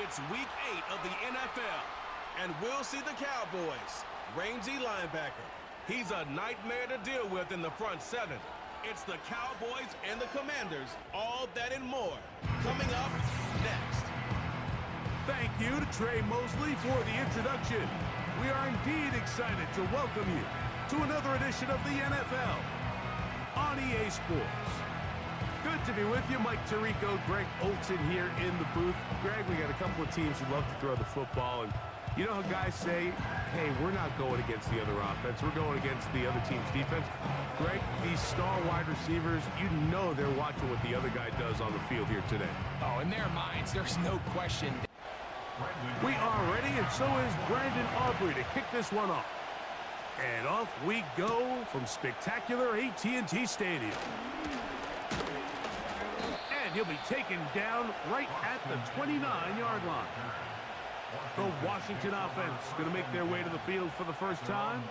It's week 8 of the NFL, and we'll see the Cowboys. Rangy linebacker. He's a nightmare to deal with in the front seven. It's the Cowboys and the Commanders, all that and more, coming up next. Thank you to Trey Mosley for the introduction. We are indeed excited to welcome you to another edition of the NFL on EA Sports. Good to be with you. Mike Tirico, Greg Olson here in the booth. Greg, we got a couple of teams who love to throw the football, and you know how guys say, hey, we're not going against the other offense. We're going against the other team's defense. Greg, these star wide receivers, you know they're watching what the other guy does on the field here today. Oh, in their minds, there's no question. We are ready, and so is Brandon Aubrey to kick this one off. And off we go from spectacular AT&T Stadium. And he'll be taken down right at the 29-yard line. The Washington offense going to make their way to the field for the first time.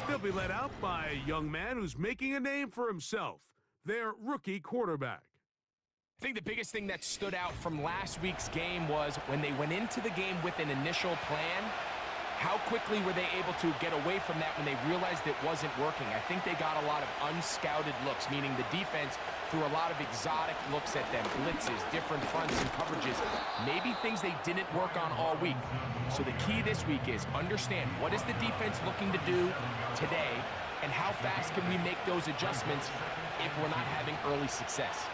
They'll be led out by a young man who's making a name for himself, their rookie quarterback. I think the biggest thing that stood out from last week's game was when they went into the game with an initial plan, how quickly were they able to get away from that when they realized it wasn't working? I think they got a lot of unscouted looks, meaning the defense threw a lot of exotic looks at them, blitzes, different fronts and coverages, maybe things they didn't work on all week. So the key this week is understand what is the defense looking to do today and how fast can we make those adjustments if we're not having early success.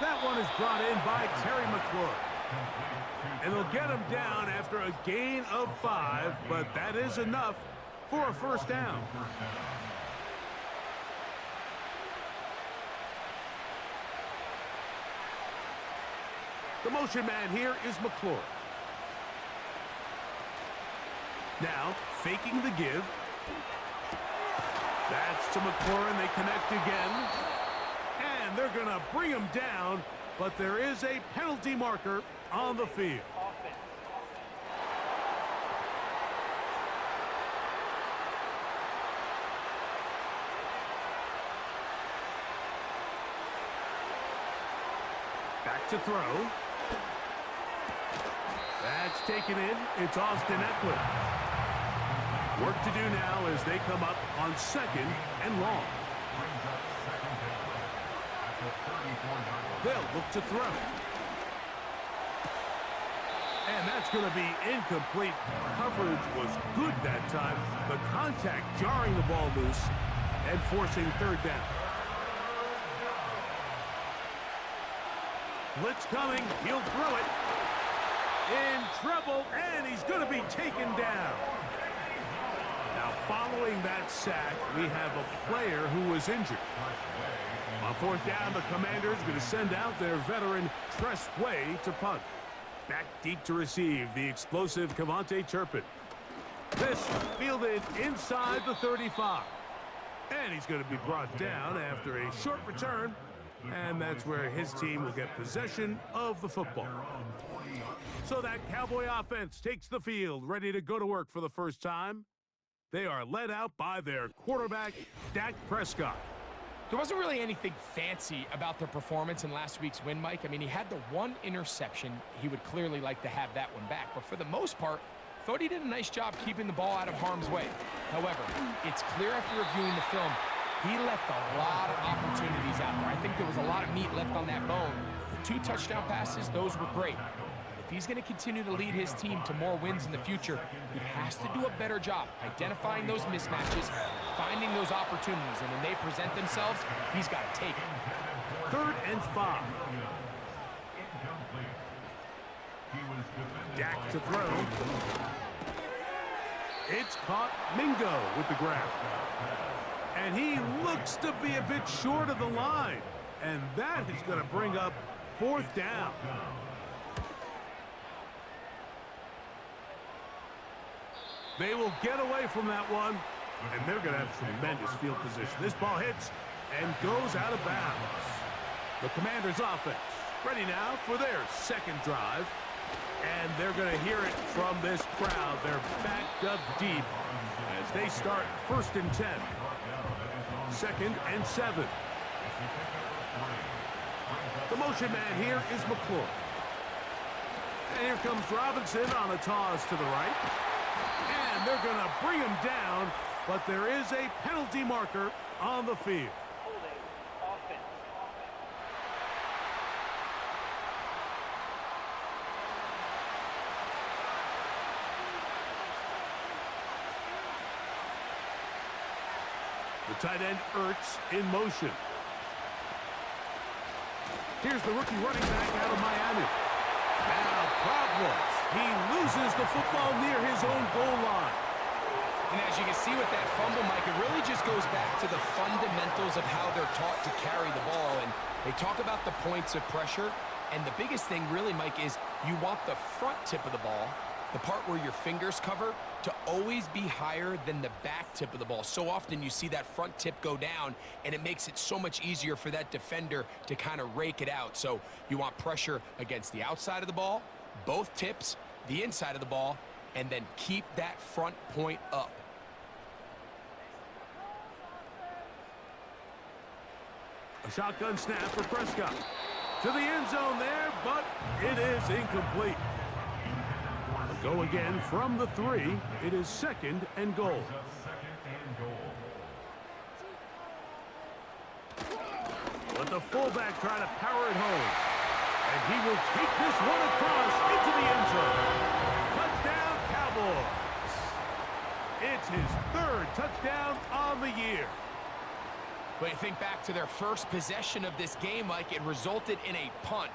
That one is brought in by Terry McLaurin. And they'll get him down after a gain of 5, but that is enough for a first down. The motion man here is McLaurin. Now, faking the give. That's to McLaurin. They connect again. And they're going to bring him down, but there is a penalty marker on the field. Back to throw. That's taken in. It's Austin Eckler. Work to do now as they come up on 2nd and long. They'll look to throw. And that's going to be incomplete. Coverage was good that time. The contact jarring the ball loose and forcing 3rd down. Blitz coming. He'll throw it. In trouble, and he's going to be taken down. Now, following that sack, we have a player who was injured. On 4th down, the Commanders going to send out their veteran Tress Way to punt. Back deep to receive, the explosive Cavante Turpin. This fielded inside the 35. And he's going to be brought down after a short return. And that's where his team will get possession of the football. So that Cowboy offense takes the field, ready to go to work for the first time. They are led out by their quarterback, Dak Prescott. There wasn't really anything fancy about their performance in last week's win, Mike. I mean, he had the one interception. He would clearly like to have that one back. But for the most part, I thought he did a nice job keeping the ball out of harm's way. However, it's clear after reviewing the film, he left a lot of opportunities out there. I think there was a lot of meat left on that bone. The 2 touchdown passes, those were great. If he's going to continue to lead his team to more wins in the future, he has to do a better job identifying those mismatches, finding those opportunities, and when they present themselves, he's got to take it. 3rd and 5. Dak to throw. It's caught. Mingo with the grab. And he looks to be a bit short of the line. And that is going to bring up 4th down. They will get away from that one, and they're going to have tremendous field position. This ball hits and goes out of bounds. The Commanders' offense ready now for their 2nd drive, and they're going to hear it from this crowd. They're backed up deep as they start 1st and 10. 2nd and 7. The motion man here is McLaurin. And here comes Robinson on a toss to the right. And they're going to bring him down, but there is a penalty marker on the field. The tight end Ertz in motion. Here's the rookie running back out of Miami. Now problems. He loses the football near his own goal line. And as you can see with that fumble, Mike, it really just goes back to the fundamentals of how they're taught to carry the ball. And they talk about the points of pressure. And the biggest thing really, Mike, is you want the front tip of the ball, the part where your fingers cover, to always be higher than the back tip of the ball. So often you see that front tip go down, and it makes it so much easier for that defender to kind of rake it out. So you want pressure against the outside of the ball, both tips, the inside of the ball, and then keep that front point up. A shotgun snap for Prescott. To the end zone there, but it is incomplete. Go again from the 3. It is 2nd and goal. Let the fullback try to power it home. And he will take this one across into the end zone. Touchdown, Cowboys. It's his 3rd touchdown on the year. But you think back to their first possession of this game, like it resulted in a punt.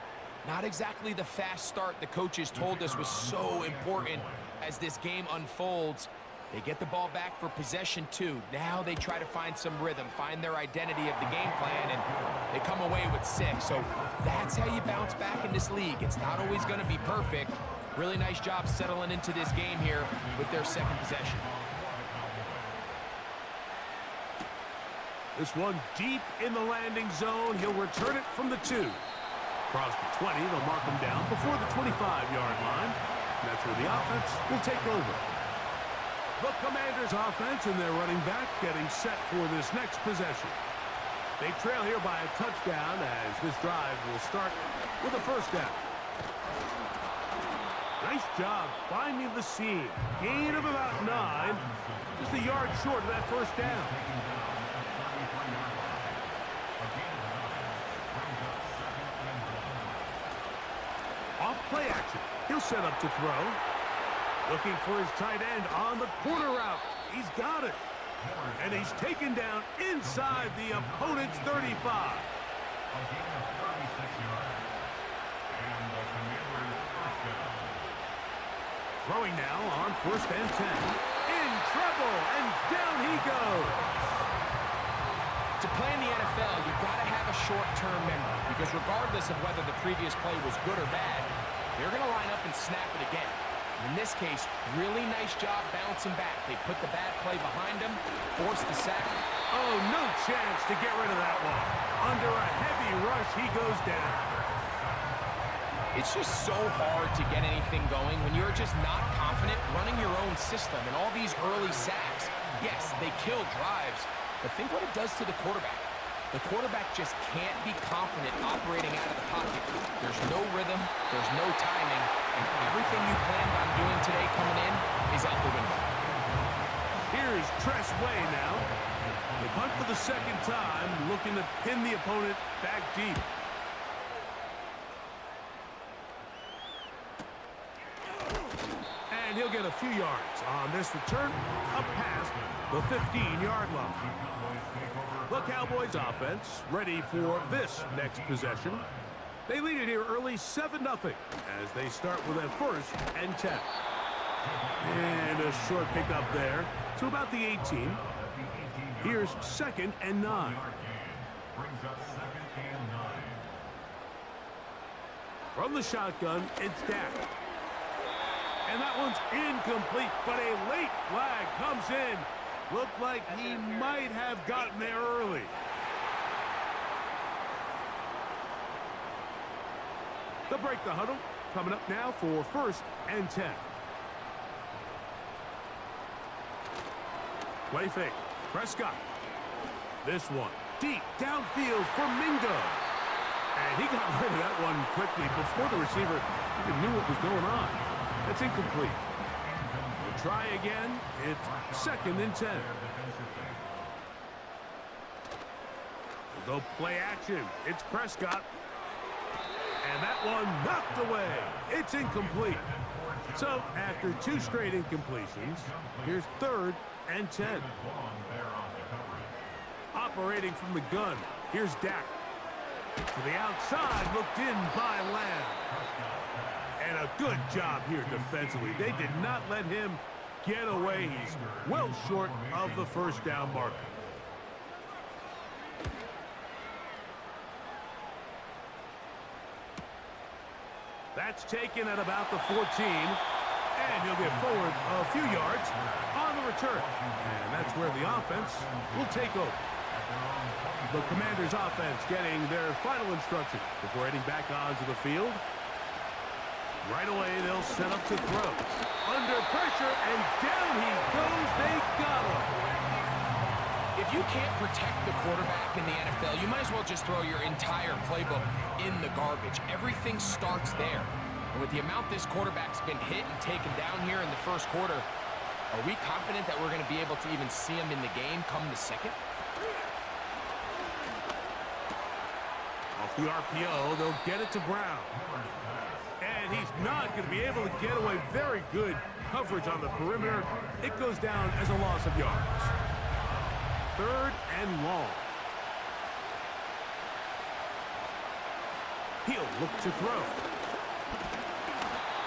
Not exactly the fast start the coaches told us was so important as this game unfolds. They get the ball back for possession 2. Now they try to find some rhythm, find their identity of the game plan, and they come away with 6. So that's how you bounce back in this league. It's not always going to be perfect. Really nice job settling into this game here with their 2nd possession. This one deep in the landing zone. He'll return it from the 2. Across the 20, they'll mark him down before the 25-yard line. And that's where the offense will take over. The Commanders' offense and their running back getting set for this next possession. They trail here by a touchdown as this drive will start with a 1st down. Nice job finding the seam. Gain of about 9. Just a yard short of that 1st down. Off play action. He'll set up to throw. Looking for his tight end on the corner route. He's got it. And he's taken down inside the opponent's 35. Throwing now on 1st and 10. In trouble, and down he goes. To play in the NFL, you've got to have a short-term memory because regardless of whether the previous play was good or bad, they're going to line up and snap it again. In this case, really nice job bouncing back. They put the bad play behind them, forced the sack. Oh, no chance to get rid of that one. Under a heavy rush, he goes down. It's just so hard to get anything going when you're just not confident running your own system. And all these early sacks, yes, they kill drives, but think what it does to the quarterback. The quarterback just can't be confident operating out of the pocket. There's no rhythm, there's no timing, and everything you planned on doing today coming in is out the window. Here's Tress Way now. The punt for the 2nd time, looking to pin the opponent back deep. And he'll get a few yards on this return up past the 15-yard line. The Cowboys offense ready for this next possession. They lead it here early 7-0 as they start with a 1st and 10. And a short pickup there to about the 18. Here's 2nd and 9. From the shotgun, it's Dak. And that one's incomplete, but a late flag comes in. Looked like he might have gotten there early. They'll break the huddle. Coming up now for 1st and 10. Play fake. Prescott. This one deep downfield for Mingo. And he got rid of that one quickly before the receiver even knew what was going on. That's incomplete. We'll try again. It's 2nd and 10. We'll go play action. It's Prescott. And that one knocked away. It's incomplete. So after 2 straight incompletions, here's 3rd and 10. Operating from the gun, here's Dak. To the outside, looked in by Lamb. And a good job here defensively. They did not let him get away. He's well short of the first down marker. That's taken at about the 14. And he'll get forward a few yards on the return. And that's where the offense will take over. The Commanders' offense getting their final instruction before heading back onto the field. Right away, they'll set up to throw. Under pressure, and down he goes. They got him. If you can't protect the quarterback in the NFL, you might as well just throw your entire playbook in the garbage. Everything starts there. And with the amount this quarterback's been hit and taken down here in the first quarter, are we confident that we're going to be able to even see him in the game come the second? Off the RPO, they'll get it to Brown. And he's not going to be able to get away. Very good coverage on the perimeter. It goes down as a loss of yards. 3rd and long. He'll look to throw.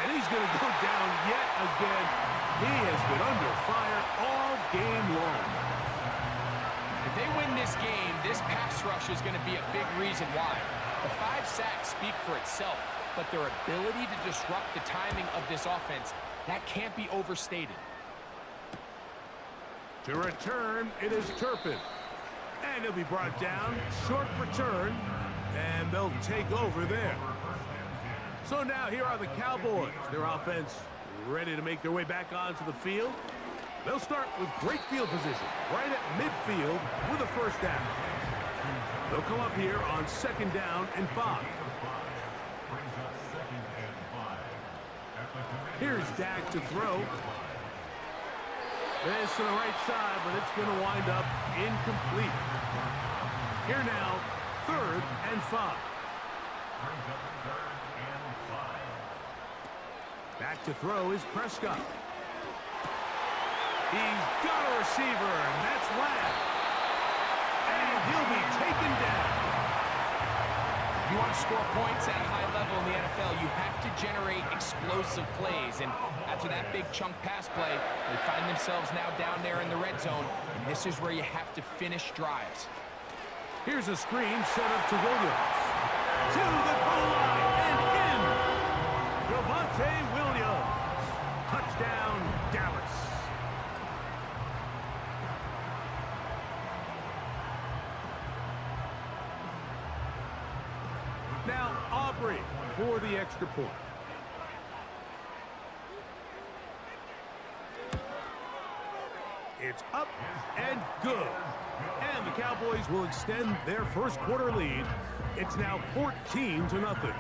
And he's going to go down yet again. He has been under fire all game long. If they win this game, this pass rush is going to be a big reason why. The 5 sacks speak for itself, but their ability to disrupt the timing of this offense, that can't be overstated. To return, it is Turpin. And he'll be brought down. Short return. And they'll take over there. So now here are the Cowboys. Their offense ready to make their way back onto the field. They'll start with great field position right at midfield with a first down. They'll come up here on 2nd down and 5. Here's Dak to throw. This to the right side, but it's going to wind up incomplete. Here now, 3rd and 5. Back to throw is Prescott. He's got a receiver, and that's Lamb. And he'll be taken down. If you want to score points at a high level in the NFL, you have to generate explosive plays. And after that big chunk pass play, they find themselves now down there in the red zone. And this is where you have to finish drives. Here's a screen set up to Williams. To the goal line and in. Javonte Williams. Touchdown, Dallas. Now, Aubrey for the extra point. It's up and good. And the Cowboys will extend their first quarter lead. It's now 14-0.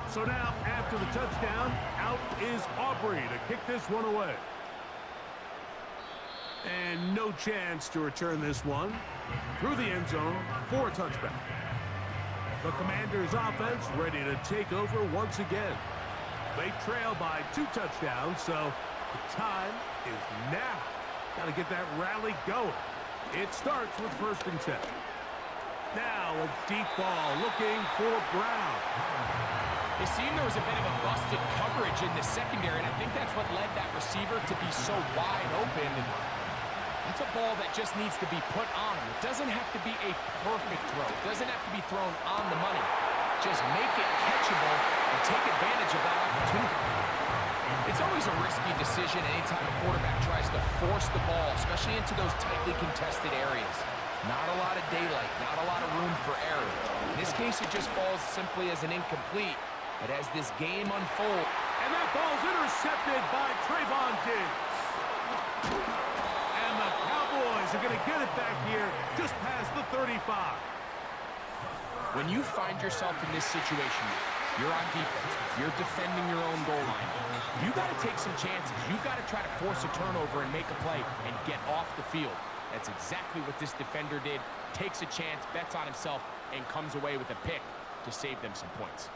So now, after the touchdown, out is Aubrey to kick this one away. And no chance to return this one through the end zone for a touchback. The Commanders' offense ready to take over once again. They trail by 2 touchdowns, so the time is now. Got to get that rally going. It starts with 1st and 10. Now a deep ball looking for Brown. It seemed there was a bit of a busted coverage in the secondary, and I think that's what led that receiver to be so wide open. And that's a ball that just needs to be put on him. It doesn't have to be a perfect throw. It doesn't have to be thrown on the money. Just make it catchable and take advantage of that opportunity. It's always a risky decision anytime a quarterback tries to force the ball, especially into those tightly contested areas. Not a lot of daylight, not a lot of room for error. In this case, it just falls simply as an incomplete. But as this game unfolds... And that ball's intercepted by Trayvon Diggs. And the Cowboys Cowboys are going to get it back here just past the 35. When you find yourself in this situation, you're on defense, you're defending your own goal line, you got to take some chances. You got to try to force a turnover and make a play and get off the field. That's exactly what this defender did. Takes a chance, bets on himself, and comes away with a pick to save them some points.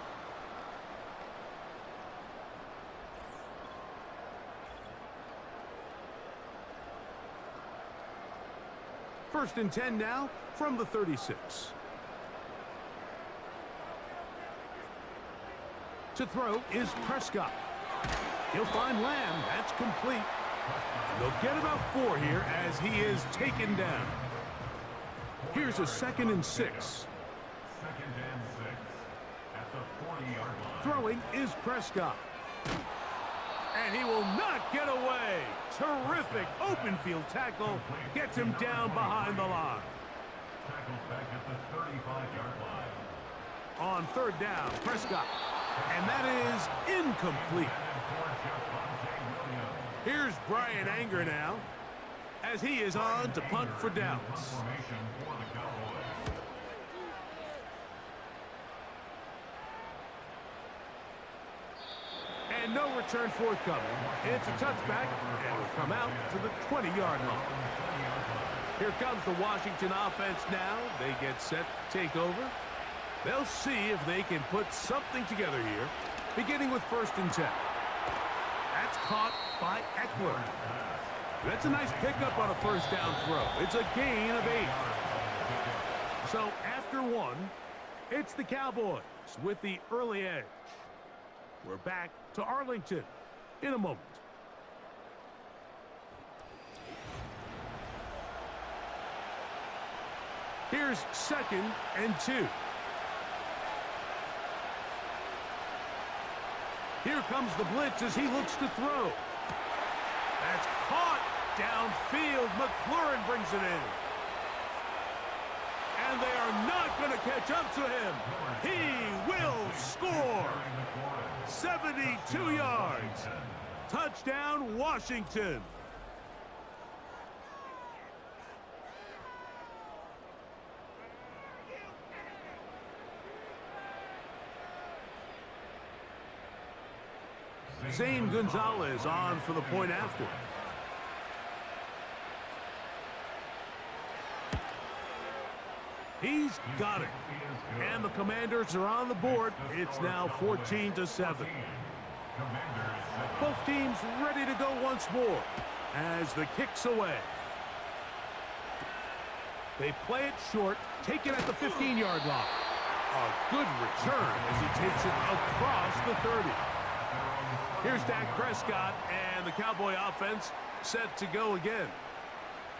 First and 10 now from the 36. To throw is Prescott. He'll find Lamb. That's complete. And they'll get about 4 here as he is taken down. Here's a 2nd and 6. At the 40-yard line. Throwing is Prescott. And he will not get away. Terrific open field tackle. Gets him down behind the line. Tackled back at the 35-yard line. On 3rd down, Prescott. And that is incomplete. Here's Brian Anger now as he is on to punt for downs. Formation for the Cowboys. And no return forthcoming. It's a touchback, and will come out to the 20-yard line. Here comes the Washington offense now. They get set to take over. They'll see if they can put something together here, beginning with 1st and 10. That's caught by Eckler. That's a nice pickup on a 1st down throw. It's a gain of 8. So after 1, it's the Cowboys with the early edge. We're back to Arlington in a moment. Here's 2nd and 2. Here comes the blitz as he looks to throw. That's caught downfield. McLaurin brings it in. And they are not going to catch up to him. He will score. 72 yards. Touchdown, Washington. Zane Gonzalez on for the point after. He's got it. And the Commanders are on the board. It's now 14-7. Both teams ready to go once more as the kick's away. They play it short, take it at the 15-yard line. A good return as he takes it across the 30. Here's Dak Prescott, and the Cowboy offense set to go again.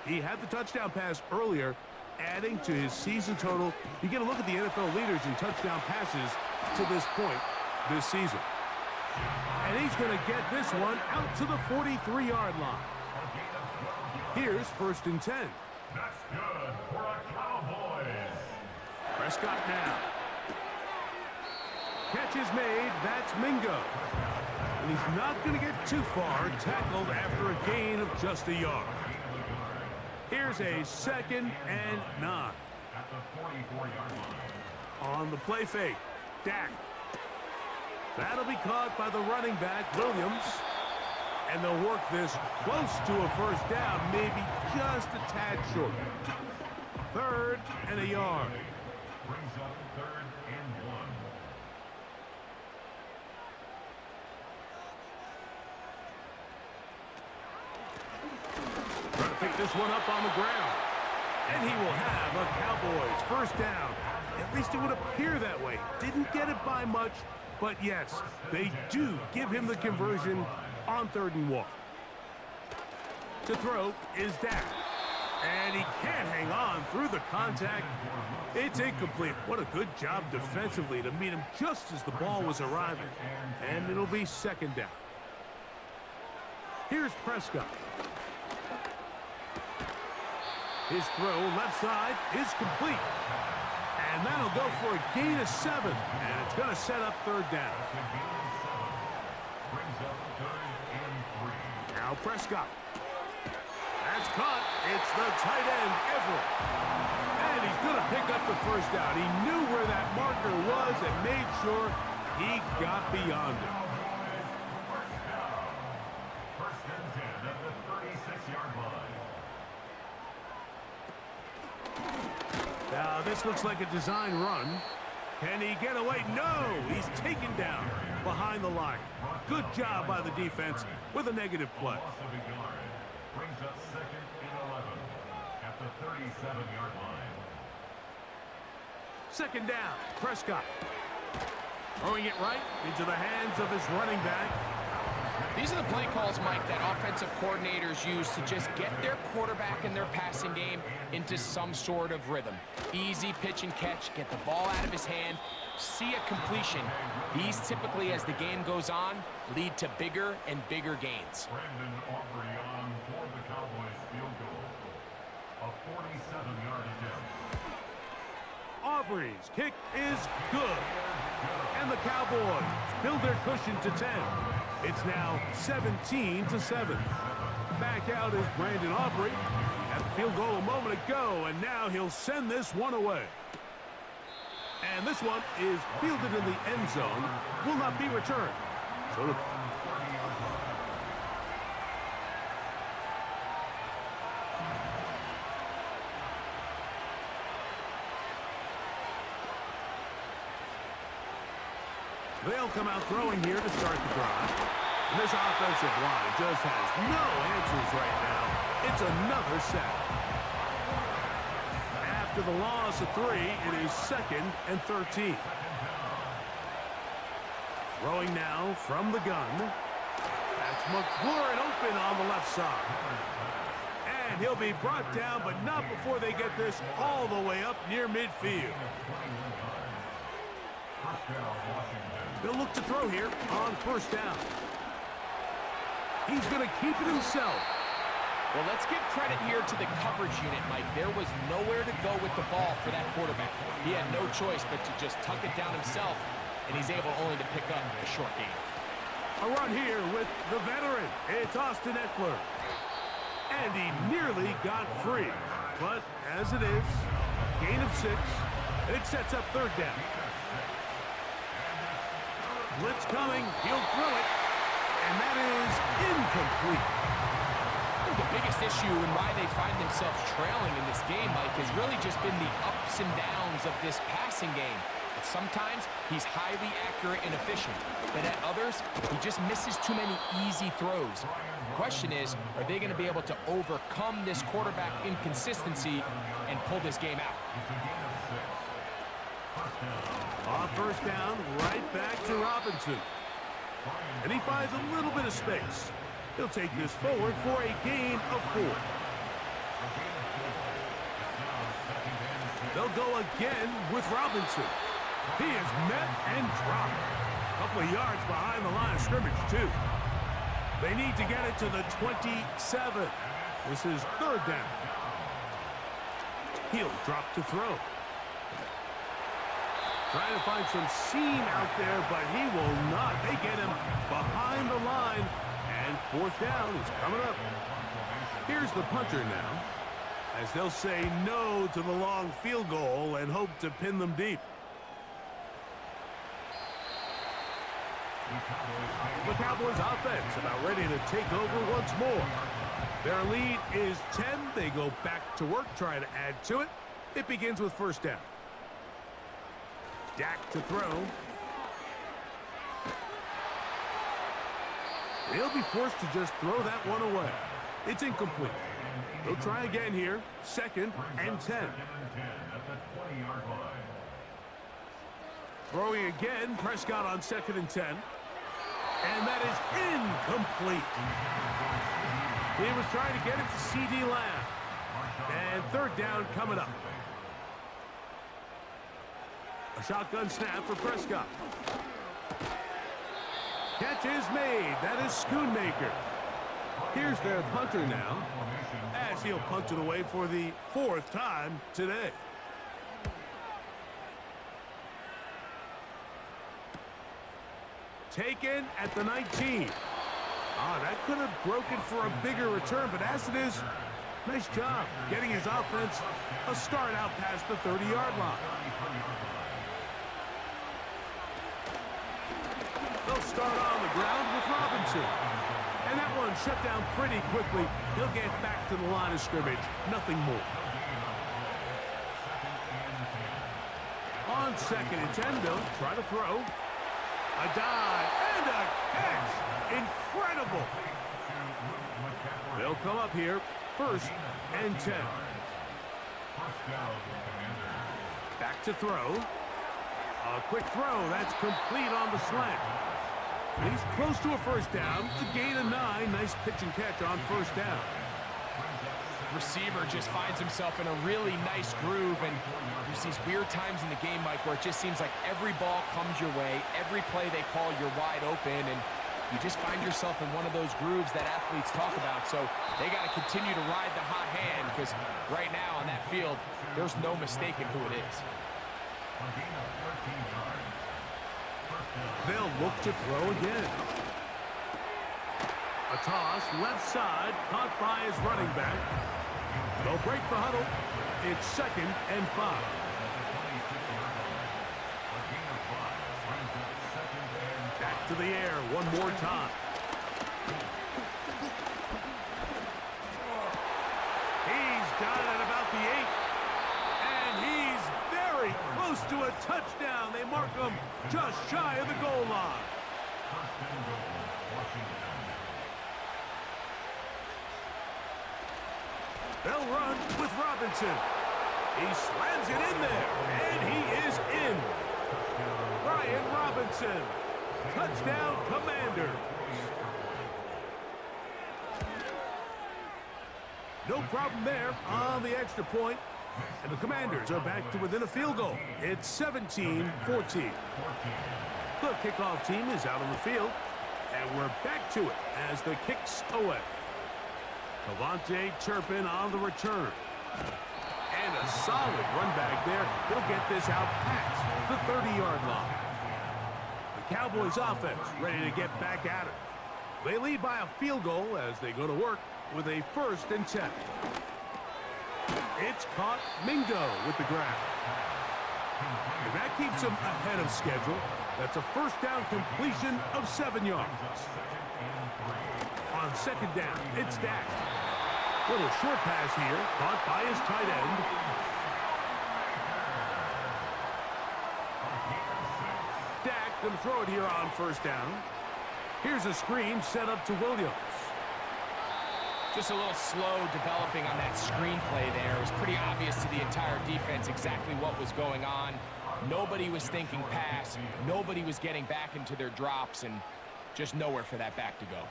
He had the touchdown pass earlier, adding to his season total. You get a look at the NFL leaders in touchdown passes to this point this season. And he's going to get this one out to the 43-yard line. Here's 1st and 10. That's good for a Cowboys. Prescott now. Catch is made. That's Mingo. And he's not going to get too far, tackled after a gain of just a yard. Here's a 2nd and 9. At the 44-yard line. On the play fake, Dak. That'll be caught by the running back, Williams. And they'll work this close to a 1st down, maybe just a tad short. 3rd and a yard. Brings up 3rd and 1. Trying to pick this one up on the ground. And he will have a Cowboys 1st down. At least it would appear that way. Didn't get it by much, but yes, they do give him the conversion on 3rd and 1. To throw is Dak. And he can't hang on through the contact. It's incomplete. What a good job defensively to meet him just as the ball was arriving. And it'll be 2nd down. Here's Prescott. His throw left side is complete. And that'll go for a gain of 7. And it's going to set up 3rd down. Now Prescott. That's It's caught. It's the tight end, Everett. And he's going to pick up the first down. He knew where that marker was and made sure he got beyond it. First and 10 at the 36-yard line. Now, this looks like a design run. Can he get away? No! He's taken down behind the line. Good job by the defense with a negative play. Loss of a yard. Brings up second and 11 at the 37-yard line. Second down, Prescott. Throwing it right into the hands of his running back. These are the play calls, Mike, that offensive coordinators use to just get their quarterback and their passing game into some sort of rhythm. Easy pitch and catch, get the ball out of his hand, see a completion. These typically, as the game goes on, lead to bigger and bigger gains. Brandon Aubrey on for the Cowboys field goal. A 47-yard attempt. Aubrey's kick is good. And the Cowboys build their cushion to 10. It's now 17-7. Back out is Brandon Aubrey. Had the field goal a moment ago, and now he'll send this one away. And this one is fielded in the end zone. Will not be returned. So they'll come out throwing here to start the drive. And this offensive line just has no answers right now. It's another sack. After the loss of 3, it is 2nd and 13. Throwing now from the gun. That's McLaurin open on the left side. And he'll be brought down, but not before they get this all the way up near midfield. They'll look to throw here on first down. He's going to keep it himself. Well, let's give credit here to the coverage unit, Mike. There was nowhere to go with the ball for that quarterback. He had no choice but to just tuck it down himself, and he's able only to pick up a short gain. A run here with the veteran. It's Austin Eckler. And he nearly got free. But as it is, gain of 6. It sets up third down. Blitz coming. He'll throw it. And that is incomplete. I think the biggest issue and why they find themselves trailing in this game, Mike, has really just been the ups and downs of this passing game. But sometimes he's highly accurate and efficient, but at others, he just misses too many easy throws. The question is, are they going to be able to overcome this quarterback inconsistency and pull this game out? On first down, right back to Robinson. And he finds a little bit of space. He'll take this forward for a gain of 4. They'll go again with Robinson. He is met and dropped. A couple of yards behind the line of scrimmage, too. They need to get it to the 27. This is third down. He'll drop to throw. Trying to find some seam out there, but he will not. They get him behind the line, and fourth down is coming up. Here's the punter now, as they'll say no to the long field goal and hope to pin them deep. The Cowboys offense about ready to take over once more. Their lead is 10. They go back to work, try to add to it. It begins with first down. Dak to throw. He'll be forced to just throw that one away. It's incomplete. They'll try again here. 2nd and 10. Throwing again. Prescott on 2nd and 10. And that is incomplete. He was trying to get it to C.D. Lamb. And third down coming up. A shotgun snap for Prescott. Catch is made. That is Schoonmaker. Here's their punter now, as he'll punt it away for the 4th time today. Taken at the 19. That could have broken for a bigger return, but as it is, Nice job getting his offense a start out past the 30-yard line. They'll start on the ground with Robinson. And that one shut down pretty quickly. He'll get back to the line of scrimmage. Nothing more. On 2nd and 10, they'll try to throw. A dive and a catch. Incredible. They'll come up here. 1st and 10. Back to throw. A quick throw. That's complete on the slant. He's close to a 1st down. A gain of 9. Nice pitch and catch on 1st down. Receiver just finds himself in a really nice groove, and there's these weird times in the game, Mike, where it just seems like every ball comes your way. Every play they call, you're wide open, and you just find yourself in one of those grooves that athletes talk about. So they got to continue to ride the hot hand, because right now on that field, there's no mistaking who it is. They'll look to throw again. A toss, left side, caught by his running back. They'll break the huddle. It's 2nd and 5. Back to the air one more time. He's got it at about the 8. And he's very close to a touchdown. They mark him just shy of the goal line. They'll run with Robinson. He slams it in there, and he is in. Brian Robinson. Touchdown, Commanders. No problem there on the extra point. And the Commanders are back to within a field goal. It's 17-14. The kickoff team is out on the field. And we're back to it as the kick's away. Cavante Turpin on the return. And a solid run back there. He'll get this out past the 30-yard line. The Cowboys offense ready to get back at it. They lead by a field goal as they go to work with a 1st and 10. It's caught. Mingo with the grab. And that keeps him ahead of schedule. That's a 1st down completion of 7 yards. On 2nd down, it's Dak. Little short pass here, caught by his tight end. Dak going to throw it here on 1st down. Here's a screen set up to Williams. Just a little slow developing on that screenplay there. It was pretty obvious to the entire defense exactly what was going on. Nobody was thinking pass. Nobody was getting back into their drops, and just nowhere for that back to go.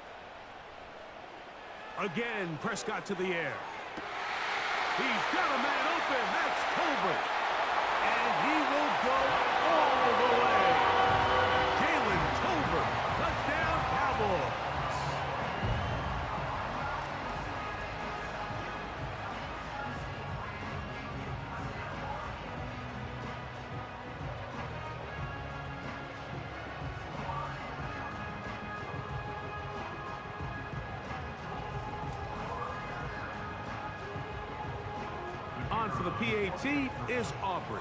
Again, Prescott to the air. He's got a man open. That's Tolbert. And he will go all the way. Jalen Tolbert. Touchdown, Cowboys. On for the PAT is Aubrey.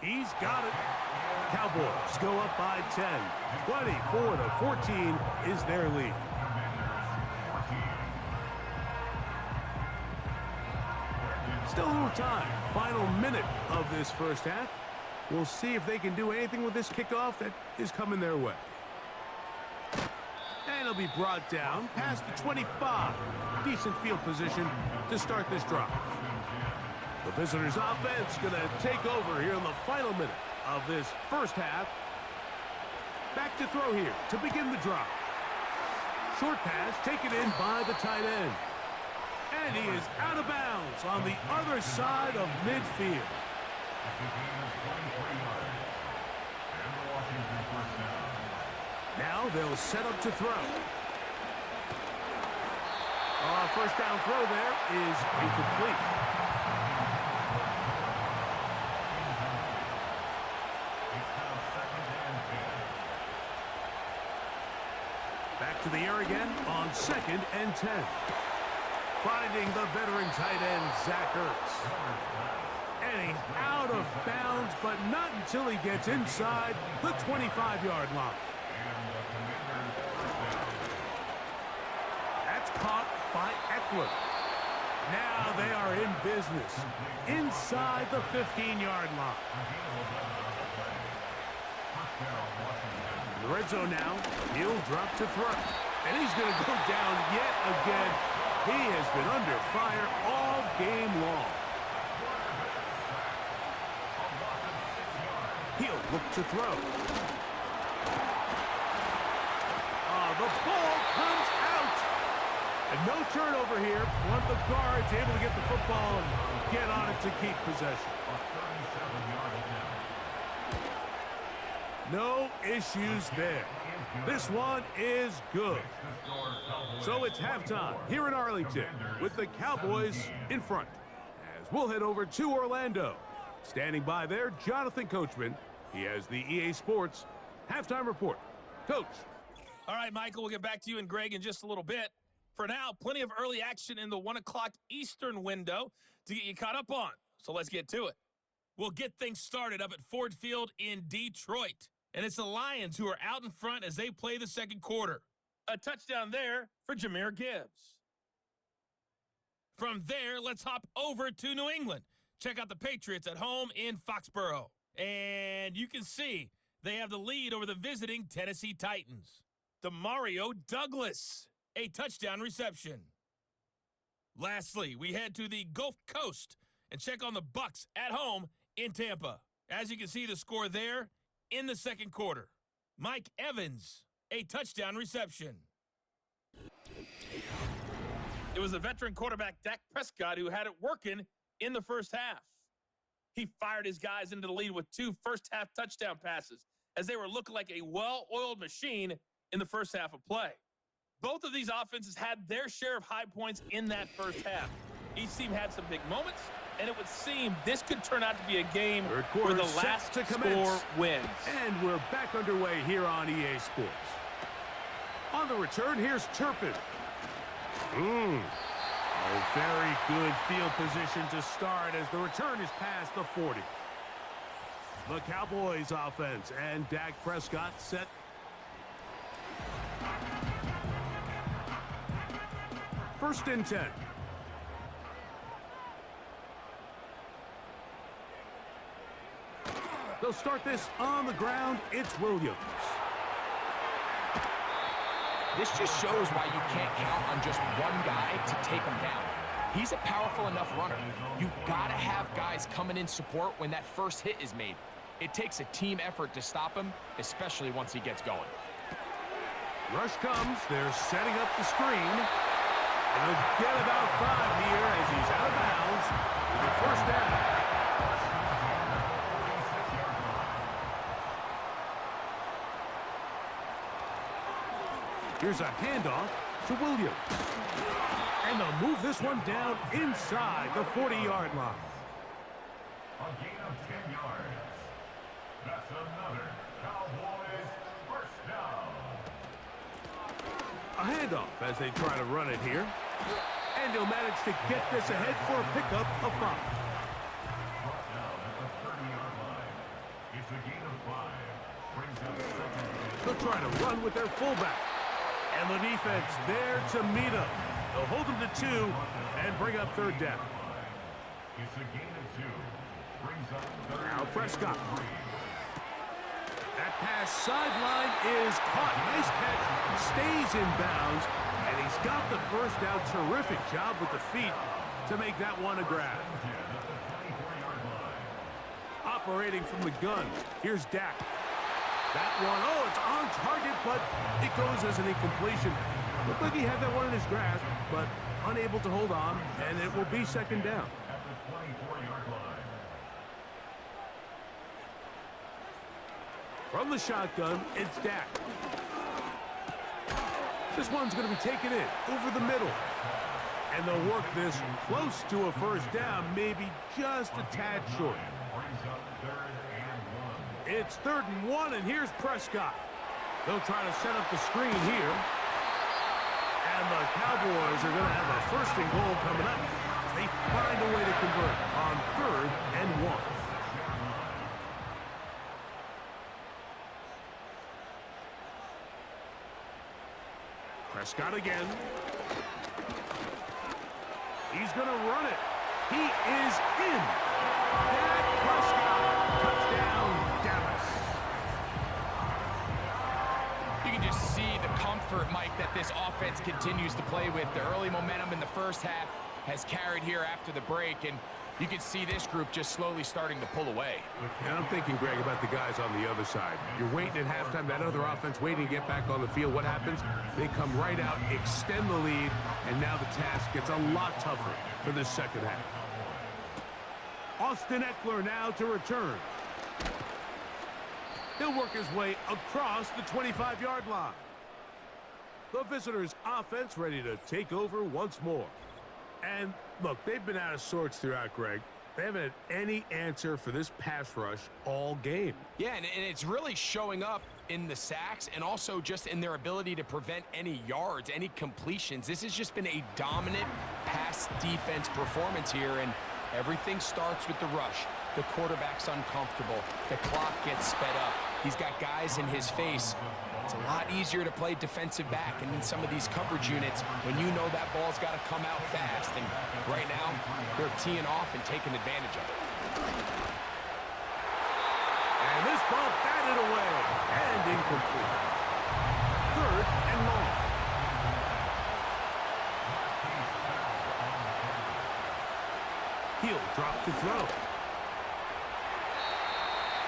He's got it. Cowboys go up by 10. 24-14 is their lead. Still a little time. Final minute of this 1st half. We'll see if they can do anything with this kickoff that is coming their way. And it'll be brought down past the 25. Decent field position to start this drive. The visitors' offense going to take over here in the final minute of this 1st half. Back to throw here to begin the drive. Short pass taken in by the tight end. And he is out of bounds on the other side of midfield. Now they'll set up to throw. 1st down throw there is incomplete. Back to the air again on 2nd and 10. Finding the veteran tight end, Zach Ertz. And he's out of bounds, but not until he gets inside the 25-yard line. That's caught by Eckler. Now they are in business inside the 15-yard line. In the red zone now, he'll drop to throw. And he's going to go down yet again. He has been under fire all game long. He'll look to throw. The ball comes out. And no turnover here. One of the guards able to get the football and get on it to keep possession. No issues there. This one is good. So it's halftime here in Arlington with the Cowboys in front. As we'll head over to Orlando. Standing by there, Jonathan Coachman. He has the EA Sports halftime report. Coach. All right, Michael, we'll get back to you and Greg in just a little bit. For now, plenty of early action in the 1 o'clock Eastern window to get you caught up on. So let's get to it. We'll get things started up at Ford Field in Detroit. And it's the Lions who are out in front as they play the second quarter. A touchdown there for Jahmyr Gibbs. From there, let's hop over to New England. Check out the Patriots at home in Foxborough. And you can see they have the lead over the visiting Tennessee Titans. Demario Douglas, a touchdown reception. Lastly, we head to the Gulf Coast and check on the Bucs at home in Tampa. As you can see the score there in the second quarter. Mike Evans, a touchdown reception. It was the veteran quarterback Dak Prescott who had it working in the first half. He fired his guys into the lead with 2 first-half touchdown passes as they were looking like a well-oiled machine in the first half of play. Both of these offenses had their share of high points in that first half. Each team had some big moments, and it would seem this could turn out to be a game where the last score wins. And we're back underway here on EA Sports. On the return, here's Turpin. A very good field position to start as the return is past the 40. The Cowboys offense and Dak Prescott set. First and 10. They'll start this on the ground. It's Williams. This just shows why you can't count on just one guy to take him down. He's a powerful enough runner. You've got to have guys coming in support when that first hit is made. It takes a team effort to stop him, especially once he gets going. Rush comes. They're setting up the screen. And they'll get about 5 here as he's out of bounds with a first down. Here's a handoff to Williams. And they'll move this one down inside the 40-yard line. A gain of 10 yards. That's another Cowboys first down. A handoff as they try to run it here. And he'll manage to get this ahead for a pickup of 5. Brought down at the 30-yard line. It's a gain of 5. Brings up second. They'll try to run with their fullback. And the defense there to meet him. They'll hold him to 2 and bring up third down. It's a gain of 2. Brings up third. Now Prescott. That pass sideline is caught. Nice catch. Stays in bounds. And he's got the first down. Terrific job with the feet to make that one a grab. Operating from the gun. Here's Dak. That one, it's on target, but it goes as an incompletion. Looked like he had that one in his grasp, but unable to hold on, and it will be second down. At the 24-yard line. From the shotgun, it's Dak. This one's going to be taken in over the middle. And they'll work this close to a first down, maybe just a tad short. Brings up third and 1. It's 3rd and 1, and here's Prescott. They'll try to set up the screen here. And the Cowboys are going to have a first and goal coming up. They find a way to convert on 3rd and 1. Prescott again. He's going to run it. He is in. Dak Prescott. Touchdown, Dallas. You can just see the comfort, Mike, that this offense continues to play with. The early momentum in the first half has carried here after the break, and you can see this group just slowly starting to pull away. And I'm thinking, Greg, about the guys on the other side. You're waiting at halftime, that other offense waiting to get back on the field. What happens? They come right out, extend the lead, and now the task gets a lot tougher for this second half. Austin Eckler now to return. He'll work his way across the 25-yard line. The visitors' offense ready to take over once more. And, look, they've been out of sorts throughout, Greg. They haven't had any answer for this pass rush all game. Yeah, and it's really showing up in the sacks and also just in their ability to prevent any yards, any completions. This has just been a dominant pass defense performance here, and everything starts with the rush. The quarterback's uncomfortable. The clock gets sped up. He's got guys in his face. It's a lot easier to play defensive back and in some of these coverage units when you know that ball's got to come out fast. And right now, they're teeing off and taking advantage of it. And this ball batted away and incomplete. 3rd and long. He'll drop to throw.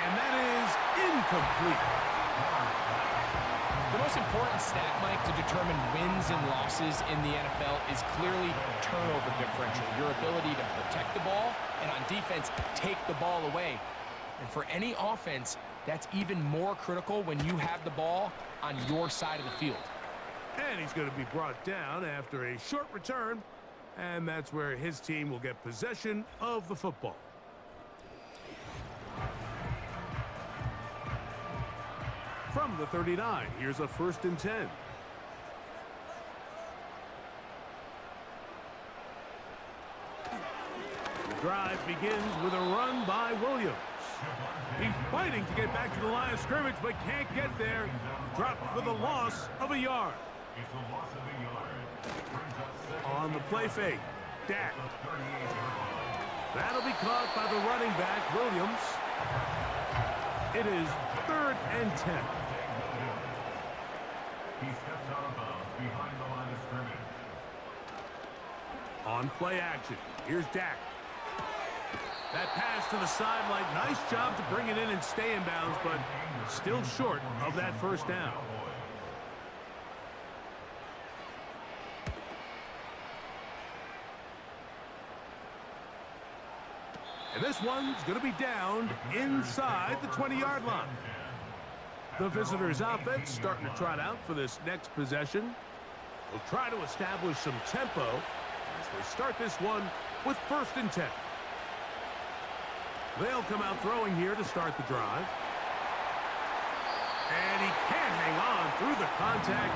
And that is incomplete. The most important stat, Mike, to determine wins and losses in the NFL is clearly turnover differential, your ability to protect the ball and on defense, take the ball away. And for any offense, that's even more critical when you have the ball on your side of the field. And he's going to be brought down after a short return, and that's where his team will get possession of the football. From the 39, here's a 1st and 10. The drive begins with a run by Williams. He's fighting to get back to the line of scrimmage, but can't get there. Dropped for the loss of a yard. On the play fake, Dak. That'll be caught by the running back, Williams. It is 3rd and 10. He steps out of bounds behind the line of scrimmage. On play action, here's Dak. That pass to the sideline, nice job to bring it in and stay in bounds, but still short of that first down. And this one's going to be downed inside the 20-yard line. The visitors' offense starting to trot out for this next possession. They'll try to establish some tempo as they start this one with 1st and 10. They'll come out throwing here to start the drive. And he can't hang on through the contact.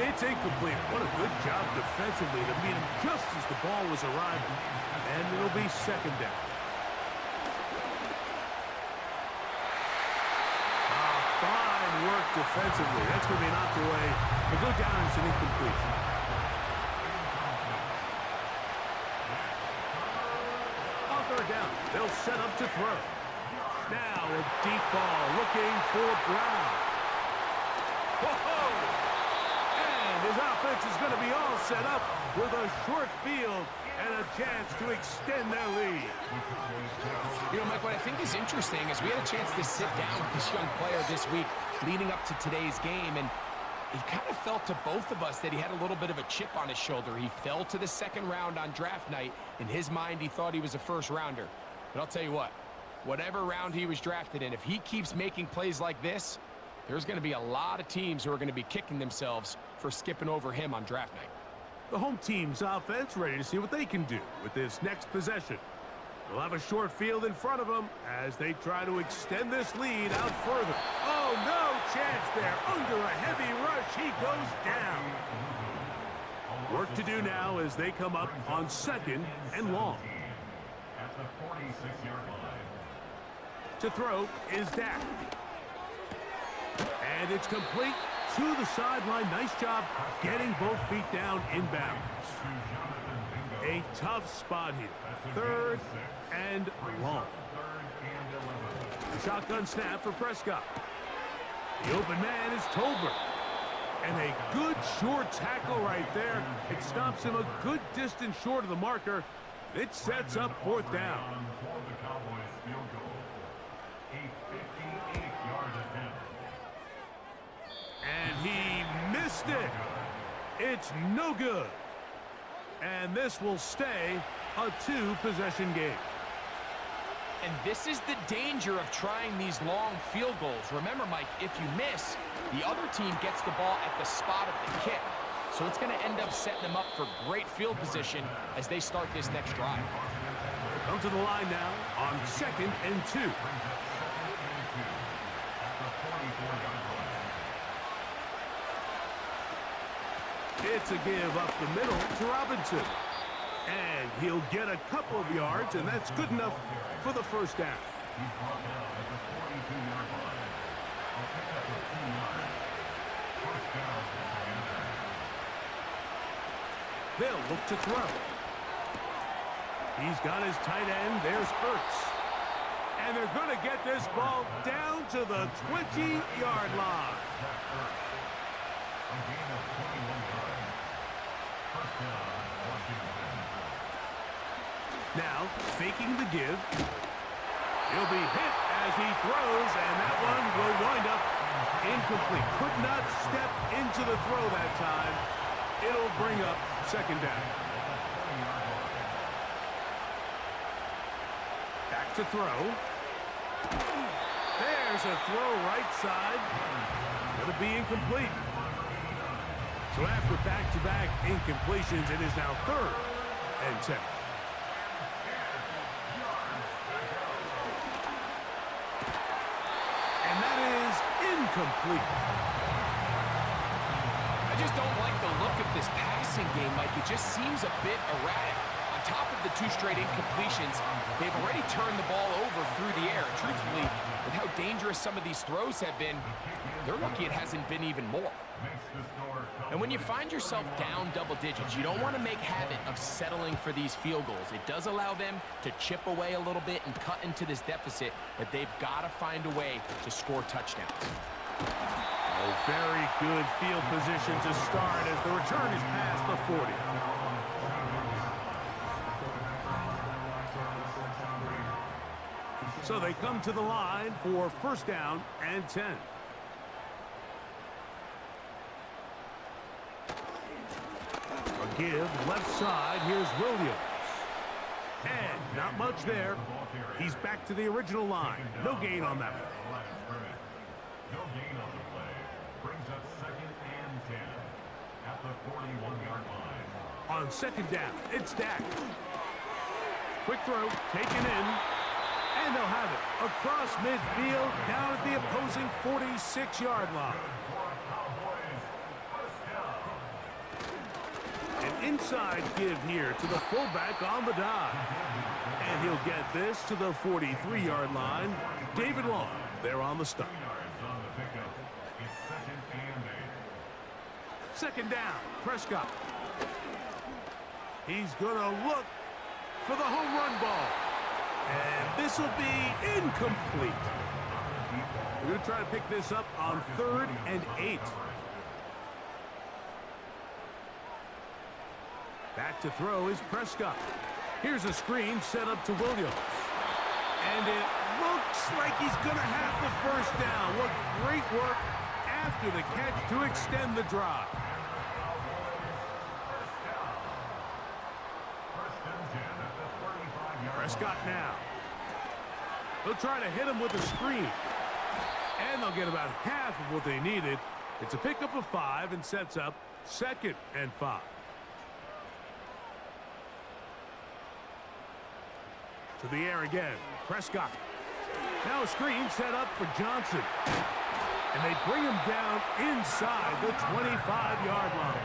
It's incomplete. What a good job defensively to meet him just as the ball was arriving. And it'll be 2nd down. Fine work defensively. That's going to be knocked away. But go down as an incompletion. On 3rd down, they'll set up to throw. Now a deep ball looking for Brown. Whoa! And his offense is going to be all set up with a short field and a chance to extend their lead. You know, Mike, what I think is interesting is we had a chance to sit down with this young player this week leading up to today's game, and it kind of felt to both of us that he had a little bit of a chip on his shoulder. He fell to the 2nd round on draft night. In his mind, he thought he was a 1st rounder. But I'll tell you what, whatever round he was drafted in, if he keeps making plays like this, there's going to be a lot of teams who are going to be kicking themselves for skipping over him on draft night. The home team's offense ready to see what they can do with this next possession. They'll have a short field in front of them as they try to extend this lead out further. Oh, no chance there. Under a heavy rush, he goes down. Work to do now as they come up on 2nd and long. At the 46-yard line. To throw is Dak. And it's complete to the sideline. Nice job getting both feet down in bounds. A tough spot here. 3rd and long. Shotgun snap for Prescott. The open man is Tolbert. And a good short tackle right there. It stops him a good distance short of the marker. It sets up 4th down. For the Cowboys field goal. A 58-yard attempt. And he missed it. It's no good. And this will stay a 2-possession game. And this is the danger of trying these long field goals. Remember, Mike, if you miss, the other team gets the ball at the spot of the kick. So it's going to end up setting them up for great field position as they start this next drive. Come to the line now on 2nd and 2. It's a give up the middle to Robinson. And he'll get a couple of yards, and that's good enough for the 1st down. He's brought down at the 42-yard line. A pickup of 2 yards. 1st down for Commanders. They'll look to throw. He's got his tight end. There's Ertz. And they're going to get this ball down to the 20-yard line. A gain of 21 yards. 1st down, Washington. Now, faking the give. He'll be hit as he throws, and that one will wind up incomplete. Could not step into the throw that time. It'll bring up 2nd down. Back to throw. There's a throw right side. Going to be incomplete. So after back-to-back incompletions, it is now 3rd and 10. And that is incomplete. I just don't like the look of this passing game, Mike. It just seems a bit erratic. On top of the 2 straight incompletions, they've already turned the ball over through the air. Truthfully, with how dangerous some of these throws have been, they're lucky it hasn't been even more. And when you find yourself down double digits, you don't want to make habit of settling for these field goals. It does allow them to chip away a little bit and cut into this deficit, but they've got to find a way to score touchdowns. Oh, very good field position to start as the return is past the 40. So they come to the line for 1st down and 10. A give left side. Here's Williams. And not much there. He's back to the original line. No gain on that one. No gain on the play. Brings up 2nd and 10 at the 41-yard line. On 2nd down, it's Dak. Quick throw, taken in, and they'll have it across midfield down at the opposing 46-yard line. An inside give here to the fullback on the dive. And he'll get this to the 43-yard line. David Long there on the stop. 2nd down, Prescott. He's going to look for the home run ball. And this will be incomplete. We're going to try to pick this up on 3rd and 8. Back to throw is Prescott. Here's a screen set up to Williams. And it looks like he's going to have the 1st down. What great work after the catch to extend the drive. Prescott now. They'll try to hit him with a screen. And they'll get about half of what they needed. It's a pickup of 5 and sets up 2nd and 5. To the air again. Prescott. Now a screen set up for Johnson. And they bring him down inside the 25-yard line.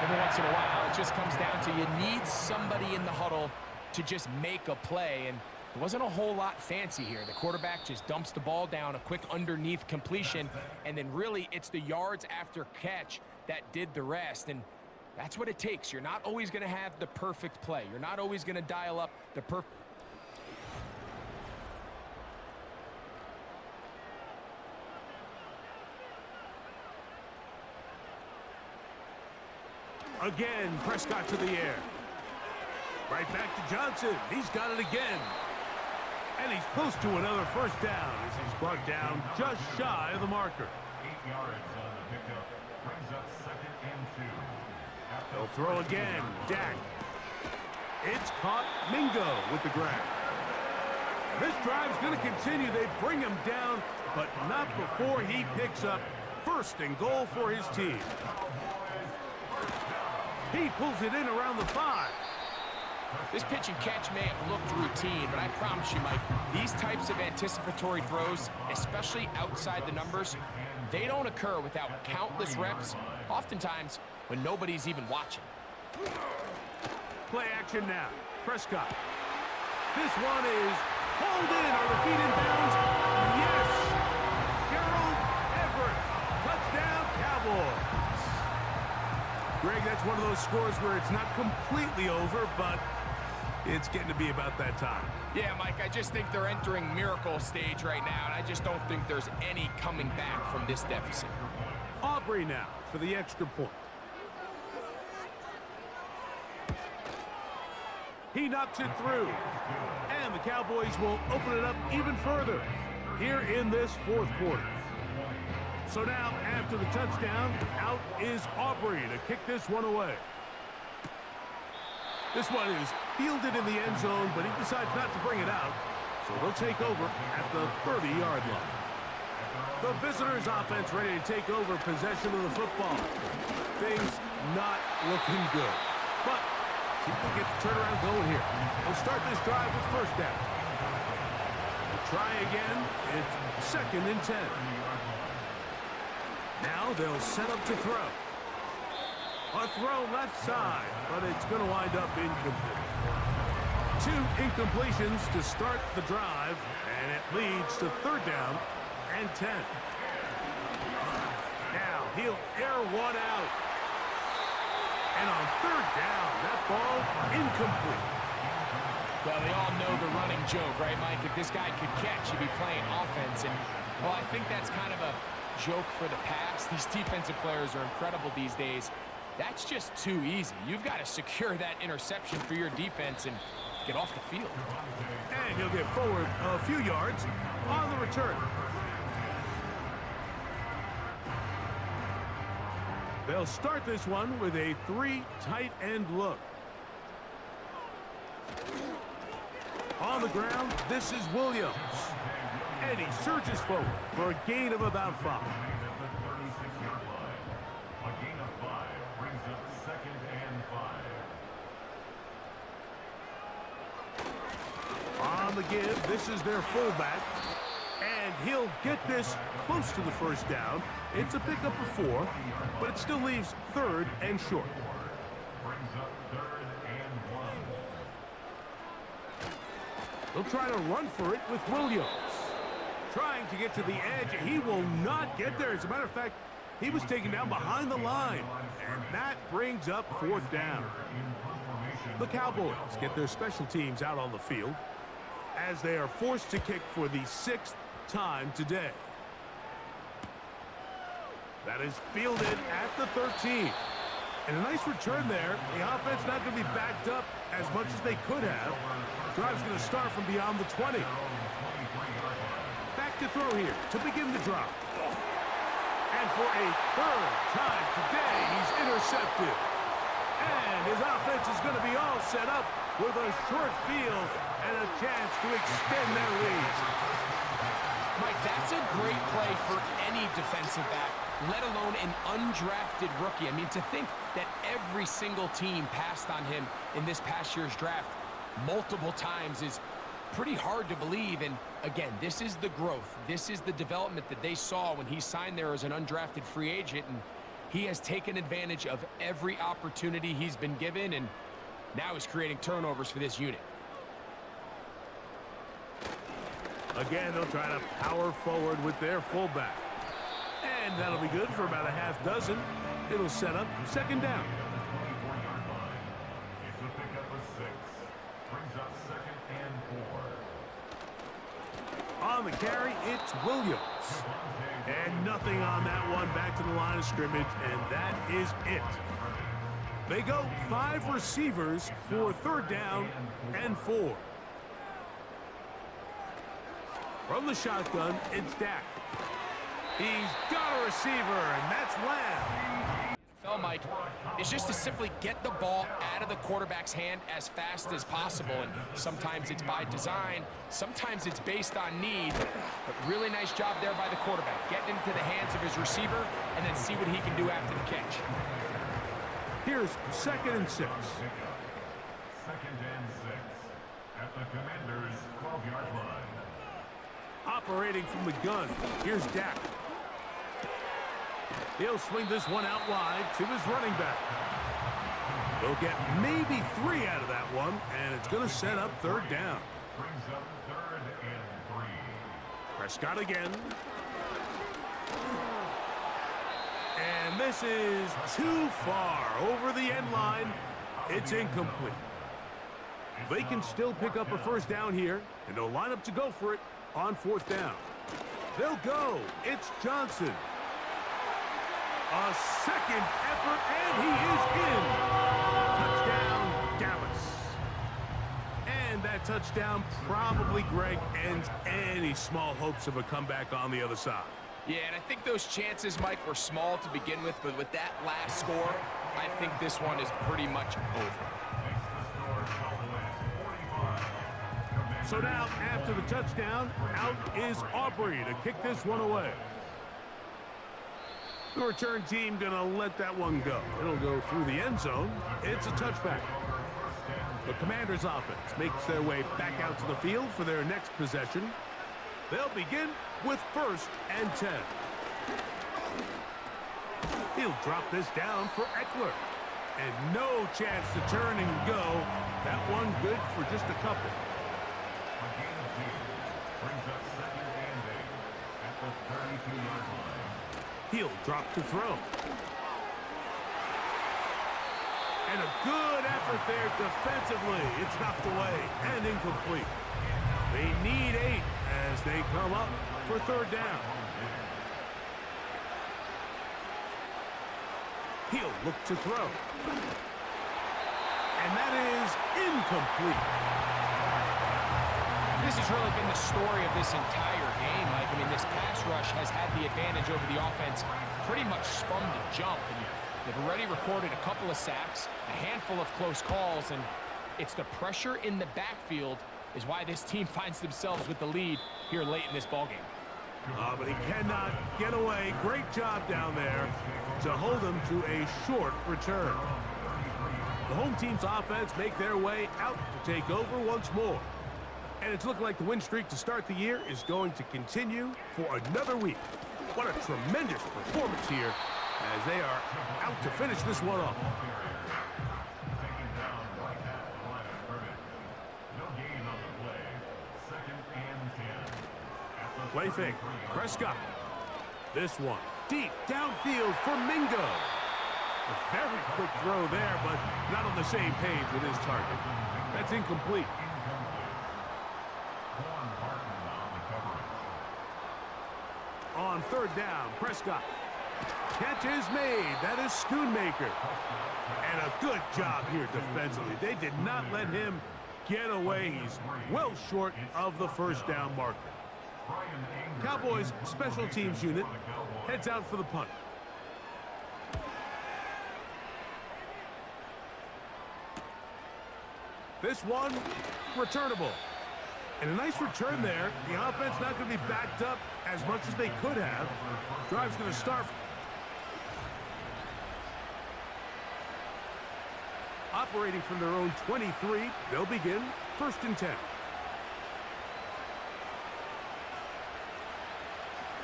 every once in a while, it just comes down to you need somebody in the huddle to just make a play, and it wasn't a whole lot fancy here. The quarterback just dumps the ball down, a quick underneath completion, and then really it's the yards after catch that did the rest, and that's what it takes. You're not always going to have the perfect play. You're not always going to dial up the perfect. Again, Prescott to the air. Right back to Johnson. He's got it again. And he's close to another first down as he's brought down just shy of the marker. 8 yards on the pickup. Brings up 2nd and 2. They'll throw again. Dak. It's caught. Mingo with the grab. This drive's going to continue. They bring him down, but not before he picks up 1st and goal for his team. He pulls it in around the 5. This pitch and catch may have looked routine, but I promise you, Mike, these types of anticipatory throws, especially outside the numbers, they don't occur without countless reps, oftentimes when nobody's even watching. Play action now. Prescott. This one is hauled in. Are the feet in bounds? Yes! Gerald Everett. Touchdown, Cowboys. Greg, that's one of those scores where it's not completely over, but it's getting to be about that time. Yeah, Mike, I just think they're entering miracle stage right now, and I just don't think there's any coming back from this deficit. Aubrey now for the extra point. He knocks it through, and the Cowboys will open it up even further here in this 4th quarter. So now, after the touchdown, out is Aubrey to kick this one away. This one is fielded in the end zone, but he decides not to bring it out, so they'll take over at the 30-yard line. The visitors' offense ready to take over possession of the football. Things not looking good, but see if they get the turnaround going here. They'll start this drive with 1st down. They'll try again. It's 2nd and 10. Now they'll set up to throw. A throw left side, but it's going to wind up incomplete. 2 incompletions to start the drive, and it leads to 3rd down and 10. Now he'll air one out. And on 3rd down, that ball incomplete. Well, they all know the running joke, right, Mike? If this guy could catch, he'd be playing offense. And, well, I think that's kind of a joke for the past. These defensive players are incredible these days. That's just too easy. You've got to secure that interception for your defense and get off the field. And he'll get forward a few yards on the return. They'll start this one with a 3 tight end look. On the ground, this is Williams. And he surges forward for a gain of about 5. A gain of 5 brings up 2nd and 5. On the give, this is their fullback. And he'll get this close to the 1st down. It's a pickup of 4, but it still leaves 3rd and short. Brings up 3rd and 1. They'll try to run for it with Williams. Trying to get to the edge. He will not get there. As a matter of fact, he was taken down behind the line. And that brings up 4th down. The Cowboys get their special teams out on the field as they are forced to kick for the 6th time today. That is fielded at the 13. And a nice return there. The offense not going to be backed up as much as they could have. Drive's going to start from beyond the 20. Back to throw here to begin the drive. And for a 3rd time today, he's intercepted. And his offense is going to be all set up with a short field and a chance to extend their lead. Mike, that's a great play for any defensive back, let alone an undrafted rookie. I mean, to think that every single team passed on him in this past year's draft multiple times is pretty hard to believe. And again, this is the growth. This is the development that they saw when he signed there as an undrafted free agent. And He has taken advantage of every opportunity he's been given, and now he's creating turnovers for this unit. Again, they'll try to power forward with their fullback. And that'll be good for about a half dozen. It'll set up second down. It's a pickup of 6. Brings up 2nd and 4. On the carry, it's Williams. And nothing on that one. Back to the line of scrimmage, and that is it. They go 5 receivers for third down and 4. From the shotgun, it's Dak. He's got a receiver, and that's Lamb. Well, Mike, is just to simply get the ball out of the quarterback's hand as fast as possible. And sometimes it's by design, sometimes it's based on need. But really nice job there by the quarterback, getting into the hands of his receiver and then see what he can do after the catch. Here's 2nd and 6. 2nd and 6. At the Commanders' 12-yard line. Operating from the gun, here's Dak. He'll swing this one out wide to his running back. He'll get maybe 3 out of that one, and it's going to set up third down. Brings up 3rd and 3. Prescott again. And this is too far over the end line. It's incomplete. They can still pick up a first down here, and they'll line up to go for it on 4th down. They'll go. It's Johnson. A second effort, and he is in. Touchdown, Dallas. And that touchdown probably, Greg, ends any small hopes of a comeback on the other side. Yeah, and I think those chances, Mike, were small to begin with, but with that last score, I think this one is pretty much over. So now, after the touchdown, out is Aubrey to kick this one away. The return team going to let that one go. It'll go through the end zone. It's a touchback. The Commanders' offense makes their way back out to the field for their next possession. They'll begin with 1st and 10. He'll drop this down for Eckler. And no chance to turn and go. That one good for just a couple. A gain of 2. Brings up 2nd and 8. At the 32-yard line. He'll drop to throw. And a good effort there defensively. It's knocked away and incomplete. They need 8 as they come up for third down. He'll look to throw. And that is incomplete. This has really been the story of this entire game, Mike. I mean, this pass rush has had the advantage over the offense pretty much from the jump. And they've already recorded a couple of sacks, a handful of close calls, and it's the pressure in the backfield is why this team finds themselves with the lead here late in this ballgame. But he cannot get away. Great job down there to hold him to a short return. The home team's offense make their way out to take over once more. And it's looking like the win streak to start the year is going to continue for another week. What a tremendous performance here as they are out to finish this one off. Taken down right at the line of scrimmage. No gain on the play. 2nd and 10. At the Play fake. 33. Prescott. This one deep downfield for Mingo. A very quick throw there, but not on the same page with his target. That's incomplete. On third down, Prescott. Catch is made. That is Schoonmaker. And a good job here defensively. They did not let him get away. He's well short of the first down marker. Cowboys special teams unit heads out for the punt. This one, returnable. And a nice return there. The offense not going to be backed up as much as they could have. Drive's going to start. Operating from their own 23, they'll begin 1st and 10.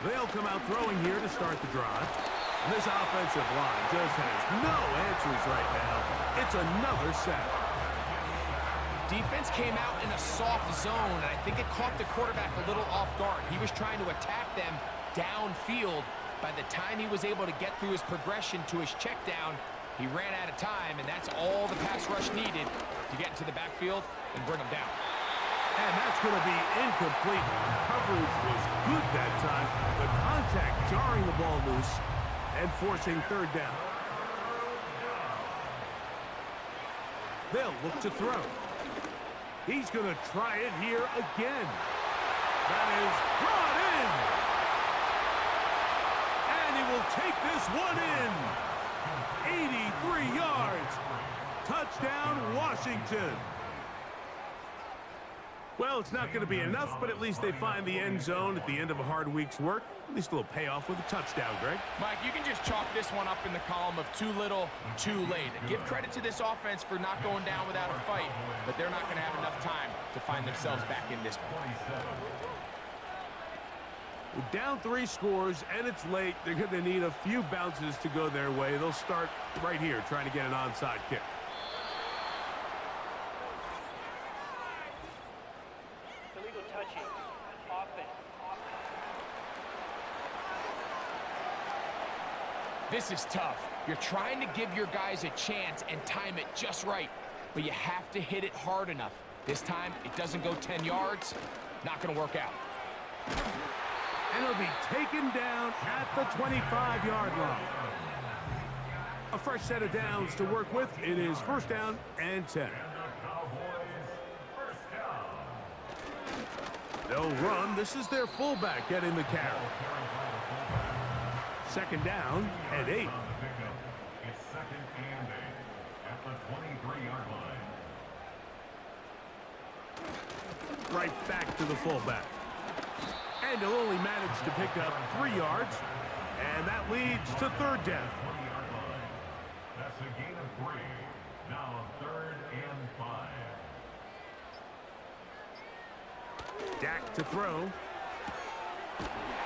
They'll come out throwing here to start the drive. This offensive line just has no answers right now. It's another sack. Defense came out in a soft zone, and I think it caught the quarterback a little off guard. He was trying to attack them downfield. By the time he was able to get through his progression to his check down, he ran out of time, and that's all the pass rush needed to get into the backfield and bring him down. And that's going to be incomplete. Coverage was good that time. The contact jarring the ball loose and forcing third down. They'll look to throw. He's going to try it here again. That is brought in. And he will take this one in. 83 yards. Touchdown, Washington. Well, it's not going to be enough, but at least they find the end zone at the end of a hard week's work. At least a little payoff with a touchdown, Greg. Mike, you can just chalk this one up in the column of too little, too late. Give credit to this offense for not going down without a fight, but they're not going to have enough time to find themselves back in this one. Down 3 scores, and it's late. They're going to need a few bounces to go their way. They'll start right here trying to get an onside kick. Illegal touching. Offense. This is tough. You're trying to give your guys a chance and time it just right, but you have to hit it hard enough. This time, it doesn't go 10 yards. Not going to work out. And it'll be taken down at the 25-yard line. A fresh set of downs to work with. It is first down and 10. They'll run. This is their fullback getting the carry. Second down and 8. It's second and 8 at the 23-yard line. Right back to the fullback. And he'll only manage to pick up 3 yards. And that leads to third down. 20-yard line. That's a gain of 3. Now third and 5. Dak to throw.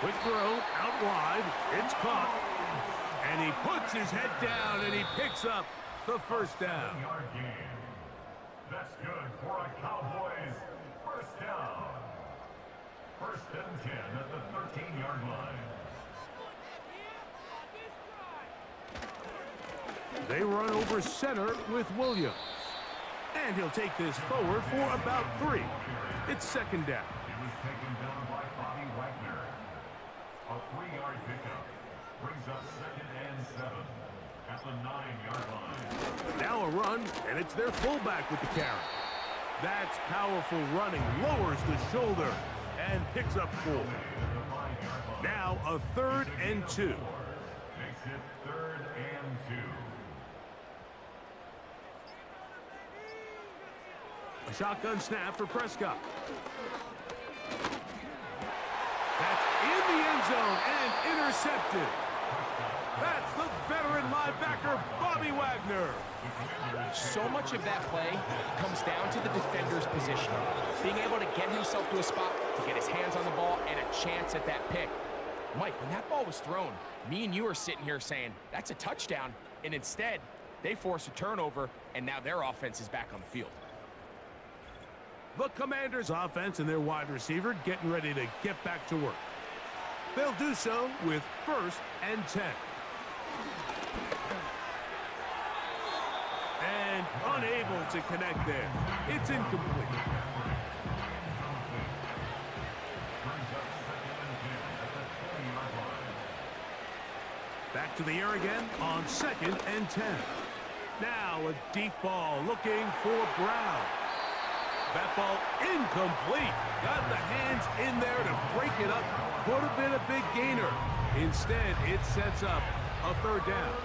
Quick throw out wide. It's caught. And he puts his head down and he picks up the first down. 7-yard gain. That's good for a Cowboys first down. First and 10 at the 13-yard line. They run over center with Williams. And he'll take this forward for about 3. It's second down. He was taken down by Bobby Wagner. A 3-yard pickup brings up second and 7 at the 9-yard line. Now a run, and it's their fullback with the carry. That's powerful running, lowers the shoulder, and picks up 4. Now a third and 2. Makes it third and 2. A shotgun snap for Prescott. That's in the end zone and intercepted. That's the veteran linebacker, Bobby Wagner. So much of that play comes down to the defender's position. Being able to get himself to a spot, to get his hands on the ball, and a chance at that pick. Mike, when that ball was thrown, me and you are sitting here saying, that's a touchdown. And instead, they force a turnover, and now their offense is back on the field. The Commanders' offense and their wide receiver getting ready to get back to work. They'll do so with first and 10. And unable to connect there. It's incomplete. Back to the air again on second and 10. Now a deep ball looking for Brown. That ball incomplete. Got the hands in there to break it up. Could have been a big gainer. Instead, it sets up a third down.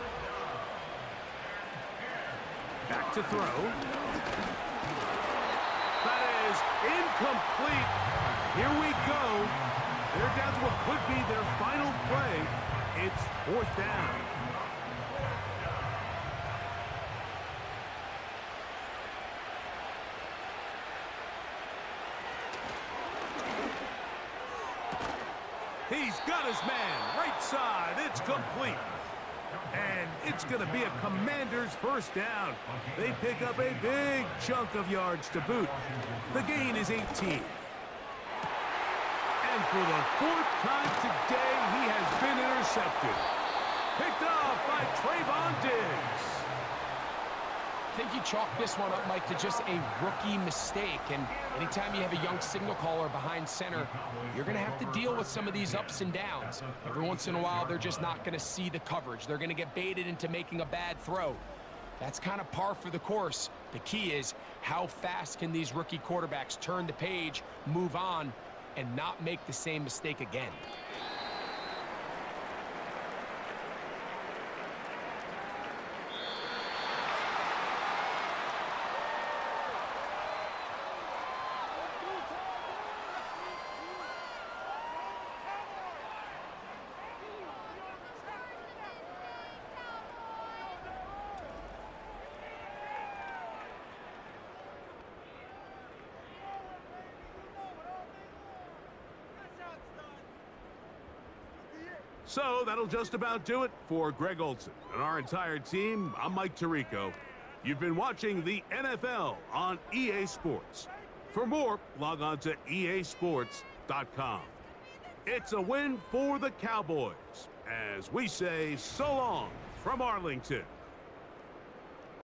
Back to throw. That is incomplete. Here we go. They're down to what could be their final play. It's fourth down. He's got his man, right side, it's complete. And it's going to be a Commanders first down. They pick up a big chunk of yards to boot. The gain is 18. And for the fourth time today, he has been intercepted. Picked off by Trayvon Diggs. I think you chalk this one up, Mike, to just a rookie mistake. And anytime you have a young signal caller behind center, you're going to have to deal with some of these ups and downs. Every once in a while, they're just not going to see the coverage. They're going to get baited into making a bad throw. That's kind of par for the course. The key is how fast can these rookie quarterbacks turn the page, move on, and not make the same mistake again. So that'll just about do it for Greg Olson and our entire team. I'm Mike Tirico. You've been watching the NFL on EA Sports. For more, log on to easports.com. It's a win for the Cowboys, as we say so long from Arlington.